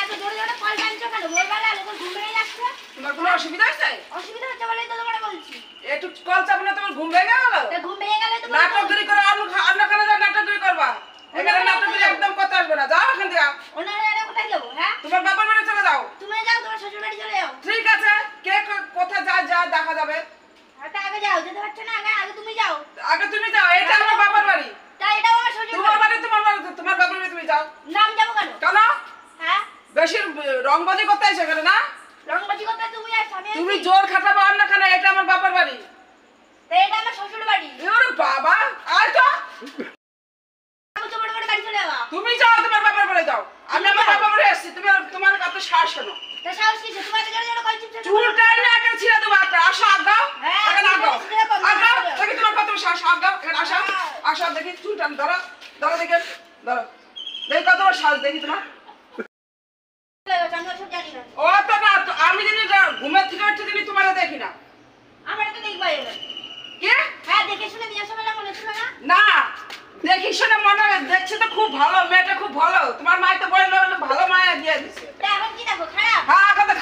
এত জোরে জোরে কল টানছো কেন? ভোরবেলা লোকের ঘুম ভেঙে যাচ্ছে। তোমার কোনো অসুবিধা আছে? অসুবিধা হচ্ছে বলেই তো তোমাকে বলছি। একটু কল চাপ না, তোমার ঘুম ভেঙে গেল? তা ঘুম ভেঙে গেলে তো নাটকগিরি করে অন্য কানে যা নাটকগিরি করবা। এখানে নাটকগিরি একদম কথা আসবে না। যাও এখান থেকে। অন্য জায়গায় কোথায় যাবো? হ্যাঁ, তোমার বাবার বাড়ি চলে যাও। তুমি যাও, তোমার শ্বশুর বাড়ি চলে যাও। ঠিক আছে, কে কোথায় যা দেখা যাবে। আচ্ছা আগে যাও, যেতে পারছো না? আগে তুমি যাও। আগে তুমি যাও, এটা আমার বাবার বাড়ি। তা এটাও আমার শ্বশুর তোমার বাড়ি। বাড়ি তোমার বাবার বাড়ি তুমি যাও। নাম যাবো কেন? কেন? হ্যাঁ, বেশি রংবাজি করতে এসে গেলে না? রংবাজি করতে তুমি আর স্বামী আছি। তুমি জোর খাটাবো অন্য কানে, এটা আমার বাবার বাড়ি। তা এটা আমার শ্বশুর বাড়ি। ওরে বাবা, আয় তো। তোমার বাড়ি চলে যাও। তুমি যাও, তোমার বাবার বাড়ি যাও। আমি আমার বাবার বাড়ি আসছি, তুমি তোমার কত সাহস শোনো। তা সাহস কিসে? তোমার জোরে জোরে কল চিপছে। চুলটা এনে একে ছিঁড়ে দেবো একটা। আসো আগাও, হ্যাঁ, এখানে আগাও, আগাও। হ্যাঁ। দেখি তোমার কত সাহস, আগাও, এখানে আসো, আসো। দেখি চুলটা ধরো, ধরো দেখি, ধরো দেখি কত সাহস দেখি তোমার। আমি ওসব জানি না। ও তো না, আমি যদি ঘুমের থেকে উঠে দিবি তোমার দেখি না। আমার তো দেখবা এবার। কি? হ্যাঁ, দেখে শুনে বিয়ে সবেলা মনে ছিল না? না, দেখি শুনে মনে দেখছি তো খুব ভালো, মেয়েটা খুব ভালো। তোমার মাই তো বললো ভালো মায়া দিয়ে দিছে। তা এখন কি দেখো খারাপ? হ্যাঁ, এখন তো